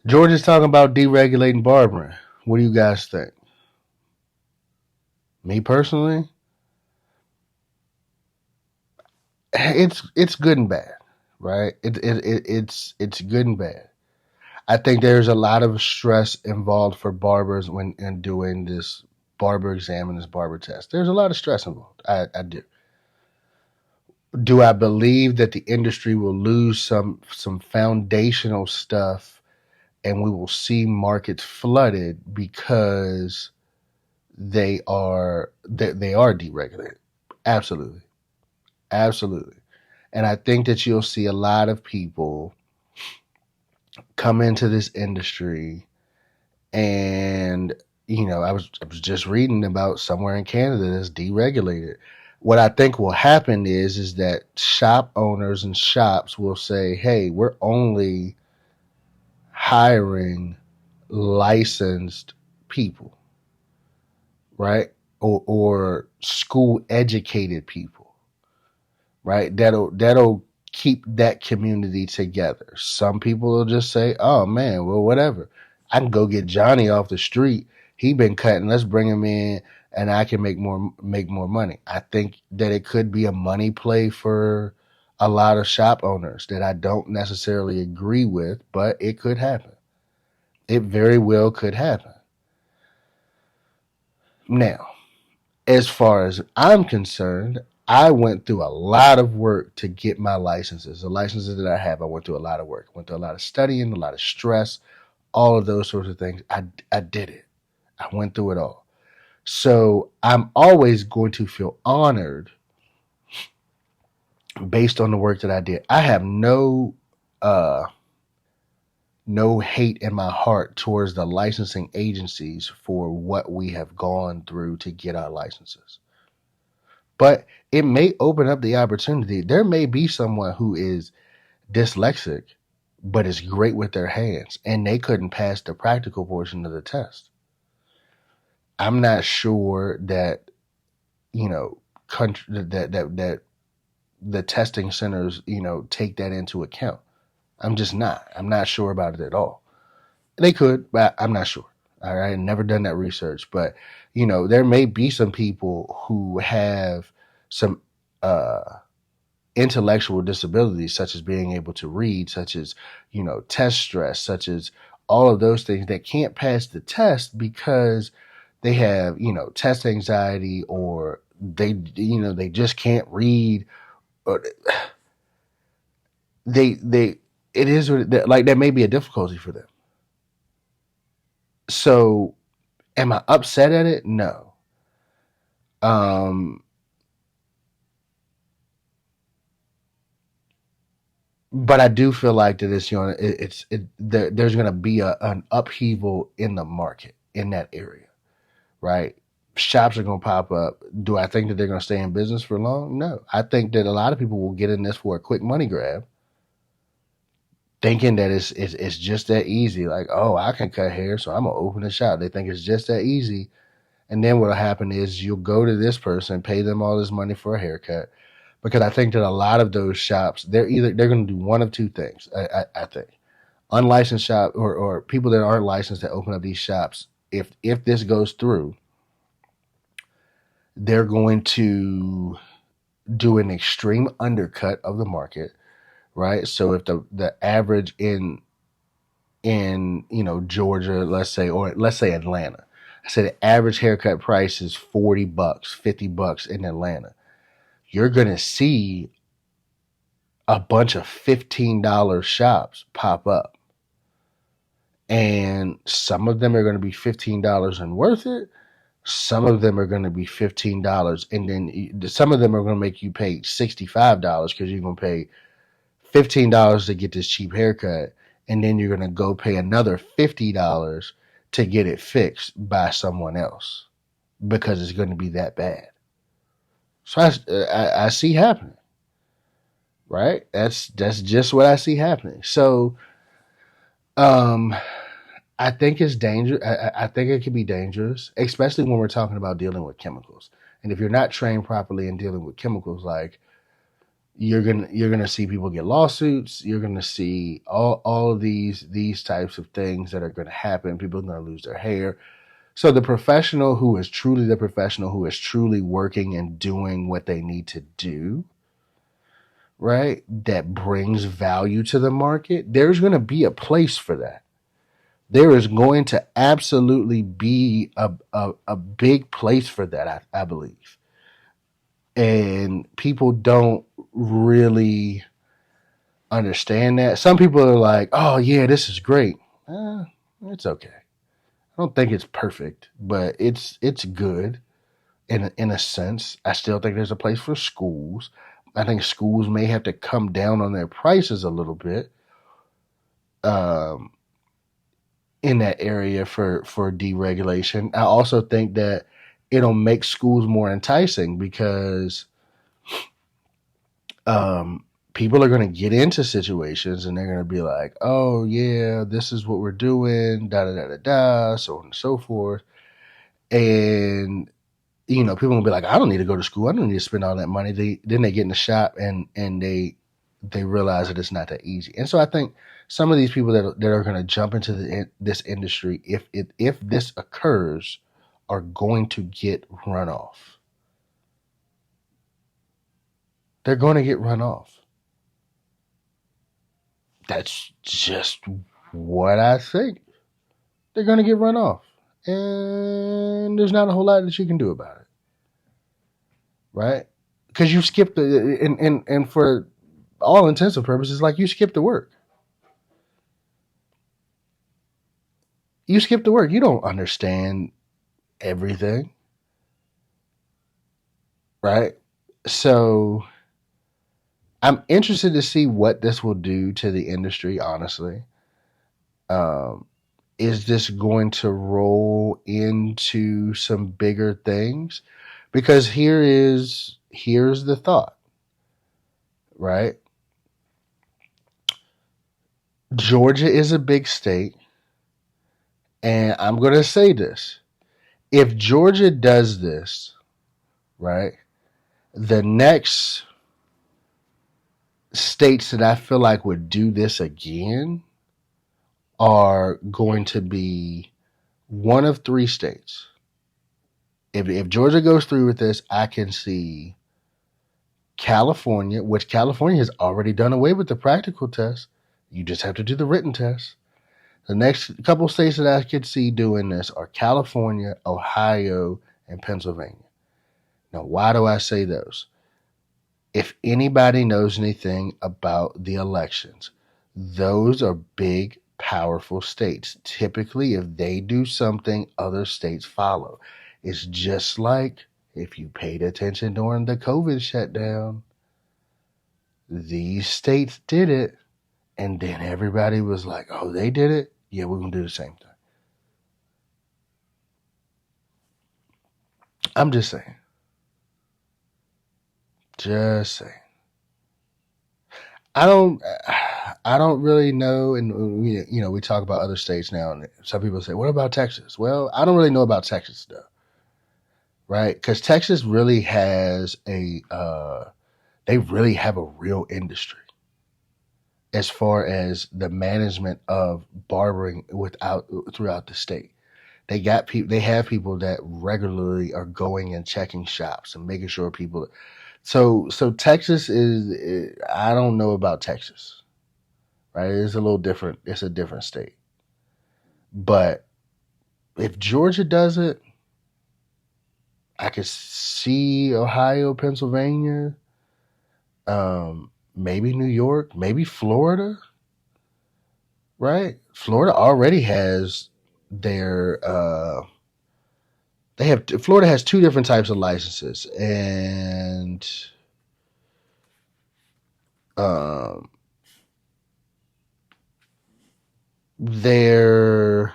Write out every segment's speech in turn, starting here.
George is talking about deregulating barbering. What do you guys think? Me personally, it's good and bad, right? It's good and bad. I think there's a lot of stress involved for barbers when in doing this barber exam and this barber test. There's a lot of stress involved. I do. Do I believe that the industry will lose some foundational stuff and we will see markets flooded because they are deregulated? Absolutely. Absolutely. And I think that you'll see a lot of people come into this industry and I was just reading about somewhere in Canada that's deregulated. What I think will happen is that shop owners and shops will say, "Hey, we're only hiring licensed people, right? Or school educated people, right? That'll keep that community together." Some people will just say, "Oh man, well whatever. I can go get Johnny off the street. He been cutting. Let's bring him in, and I can make more money." I think that it could be a money play for a lot of shop owners that I don't necessarily agree with, but it could happen. It very well could happen. Now, as far as I'm concerned, I went through a lot of work to get my licenses. The licenses that I have, I went through a lot of work. I went through a lot of studying, a lot of stress, all of those sorts of things. I did it. I went through it all. So I'm always going to feel honored based on the work that I did. I have uh no hate in my heart towards the licensing agencies for what we have gone through to get our licenses. But it may open up the opportunity. There may be someone who is dyslexic, but is great with their hands, and they couldn't pass the practical portion of the test. I'm not sure that country that the testing centers take that into account. I'm just not. I'm not sure about it at all. They could, but I'm not sure. All right, never done that research, but there may be some people who have some uh intellectual disabilities, such as being able to read, such as, test stress, such as all of those things that can't pass the test because they have, test anxiety, or they just can't read, or they it is like that may be a difficulty for them. So am I upset at it? No. Um, but I do feel like that there's going to be an upheaval in the market in that area, right? Shops are going to pop up. Do I think that they're going to stay in business for long? No. I think that a lot of people will get in this for a quick money grab, thinking that it's just that easy. Like, oh, I can cut hair, so I'm gonna open a shop. They think it's just that easy, and then what'll happen is you'll go to this person, pay them all this money for a haircut, because I think that a lot of those shops they're going to do one of two things. I think unlicensed shop, or people that aren't licensed that open up these shops. If this goes through, they're going to do an extreme undercut of the market, right? So if the average in Georgia, let's say, or let's say Atlanta, I said the average haircut price is $40, $50 in Atlanta. You're gonna see a bunch of $15 shops pop up, and some of them are going to be $15 and worth it. Some of them are going to be $15, and then some of them are going to make you pay $65 because you're going to pay $15 to get this cheap haircut, and then you're going to go pay another $50 to get it fixed by someone else because it's going to be that bad. So I see happening, right? That's just what I see happening. So um, I think it's dangerous. I think it can be dangerous, especially when we're talking about dealing with chemicals. And if you're not trained properly in dealing with chemicals, like You're gonna see people get lawsuits. You're gonna see all of these types of things that are gonna happen. People are gonna lose their hair. So the professional who is truly the professional, who is truly working and doing what they need to do, right? That brings value to the market. There's going to be a place for that. There is going to absolutely be a big place for that, I believe. And people don't really understand that. Some people are like, oh, yeah, this is great. It's okay. I don't think it's perfect, but it's good in a sense. I still think there's a place for schools. I think schools may have to come down on their prices a little bit um, in that area for deregulation. I also think that it'll make schools more enticing because people are going to get into situations and they're going to be like, oh, yeah, this is what we're doing, da da da da da, so on and so forth. And people will be like, I don't need to go to school. I don't need to spend all that money. Then they get in the shop and they realize that it's not that easy. And so I think some of these people that are going to jump into this industry, if this occurs, are going to get run off. They're going to get run off. That's just what I think. They're going to get run off. And there's not a whole lot that you can do about it. Right? Because you skipped and for all intents and purposes, like you skipped the work. You skip the work. You don't understand everything, right? So I'm interested to see what this will do to the industry, honestly. Um, is this going to roll into some bigger things? Because here's the thought, right? Georgia is a big state, and I'm going to say this. If Georgia does this, right, the next states that I feel like would do this again are going to be one of three states. If Georgia goes through with this, I can see California, which California has already done away with the practical test. You just have to do the written test. The next couple of states that I could see doing this are California, Ohio, and Pennsylvania. Now, why do I say those? If anybody knows anything about the elections, those are big, powerful states. Typically, if they do something, other states follow. It's just like if you paid attention during the COVID shutdown, these states did it, and then everybody was like, oh, they did it? Yeah, we're going to do the same thing. I'm just saying. Just saying. I don't. I don't really know, and we talk about other states now, and some people say, "What about Texas?" Well, I don't really know about Texas though, right? Because Texas really has they really have a real industry as far as the management of barbering throughout the state. They have people that regularly are going and checking shops and making sure people. So Texas is. I don't know about Texas, right? It's a little different. It's a different state. But if Georgia does it, I could see Ohio, Pennsylvania, maybe New York, maybe Florida, right? Florida already has their Florida has two different types of licenses, and um, they're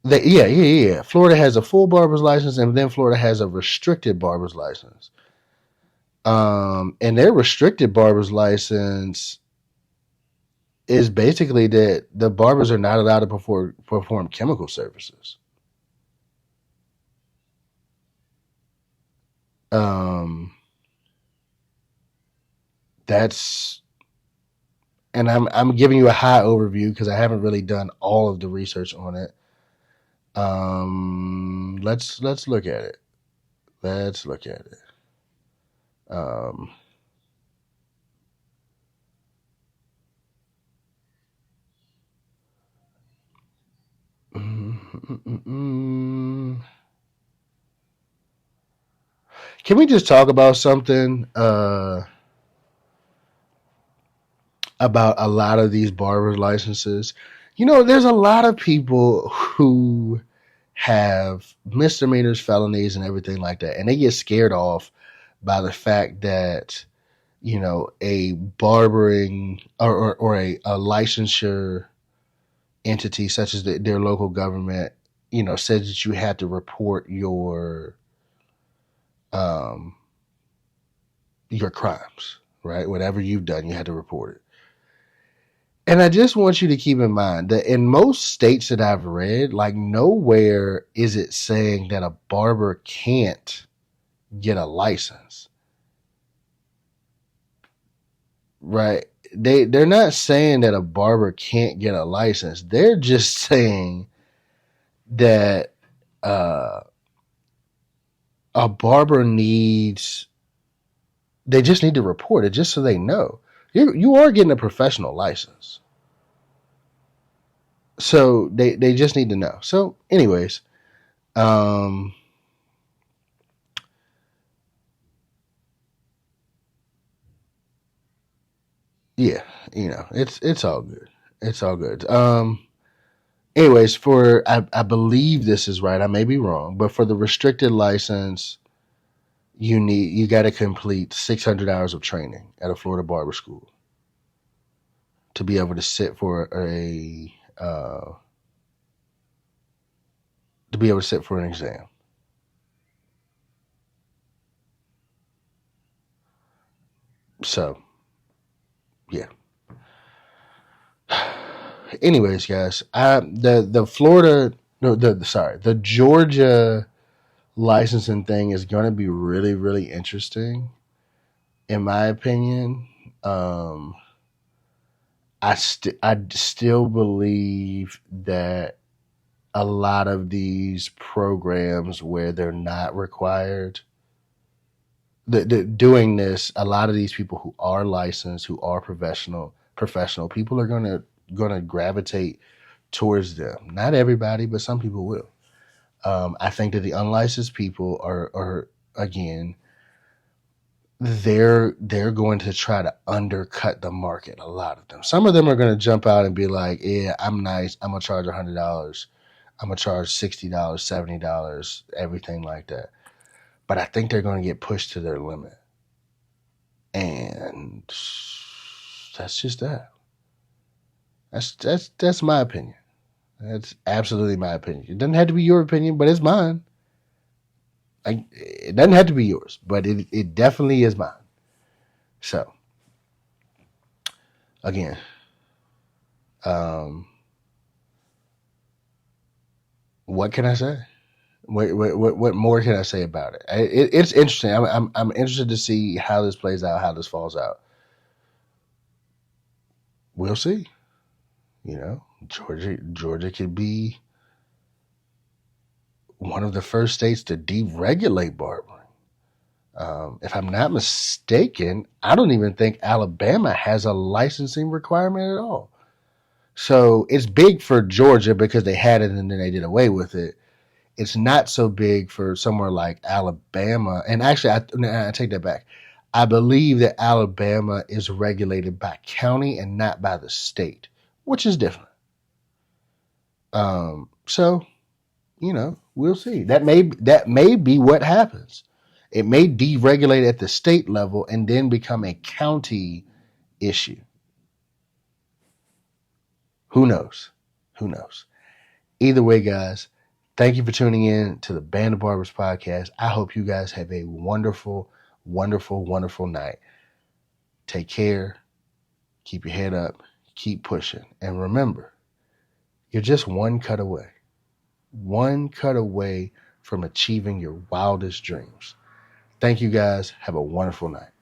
yeah. Florida has a full barber's license, and then Florida has a restricted barber's license. And their restricted barber's license is basically that the barbers are not allowed to perform chemical services. Um, that's and I'm giving you a high overview because I haven't really done all of the research on it. Let's look at it. Let's look at it. Um, mm, mm, mm, mm. Can we just talk about something about a lot of these barber licenses? You know, there's a lot of people who have misdemeanors, felonies, and everything like that, and they get scared off by the fact that a barbering or a licensure entity such as their local government, says that you have to report um, your crimes, right? Whatever you've done, you had to report it. And I just want you to keep in mind that in most states that I've read, like nowhere is it saying that a barber can't get a license, right? They're not saying that a barber can't get a license. They're just saying that uh, a barber needs. They just need to report it just so they know you are getting a professional license. So they just need to know. So, anyways, um, yeah, it's all good. It's all good. Anyways, for I believe this is right. I may be wrong, but for the restricted license, you got to complete 600 hours of training at a Florida barber school to be able to sit for a to be able to sit for an exam. So yeah. Anyways, guys, the Florida no the sorry the Georgia licensing thing is going to be really really interesting in my opinion. Um, I still believe that a lot of these programs where they're not required doing this, a lot of these people who are licensed, who are professional people are gonna gravitate towards them. Not everybody, but some people will. I think that the unlicensed people are again they're going to try to undercut the market. A lot of them. Some of them are going to jump out and be like, "Yeah, I'm nice. I'm gonna charge $100. I'm gonna charge $60, $70, everything like that." But I think they're going to get pushed to their limit, and that's just that. That's my opinion. That's absolutely my opinion. It doesn't have to be your opinion, but it's mine. It doesn't have to be yours, but it definitely is mine. So again, um, what can I say? What more can I say about it? It's interesting. I'm interested to see how this plays out, how this falls out. We'll see. Georgia could be one of the first states to deregulate barbering. If I'm not mistaken, I don't even think Alabama has a licensing requirement at all. So it's big for Georgia because they had it and then they did away with it. It's not so big for somewhere like Alabama. And actually, I take that back. I believe that Alabama is regulated by county and not by the state, which is different. So we'll see. That may be what happens. It may deregulate at the state level and then become a county issue. Who knows? Who knows? Either way, guys, thank you for tuning in to the Band of Barbers podcast. I hope you guys have a wonderful, wonderful, wonderful night. Take care. Keep your head up. Keep pushing. And remember, you're just one cut away from achieving your wildest dreams. Thank you guys. Have a wonderful night.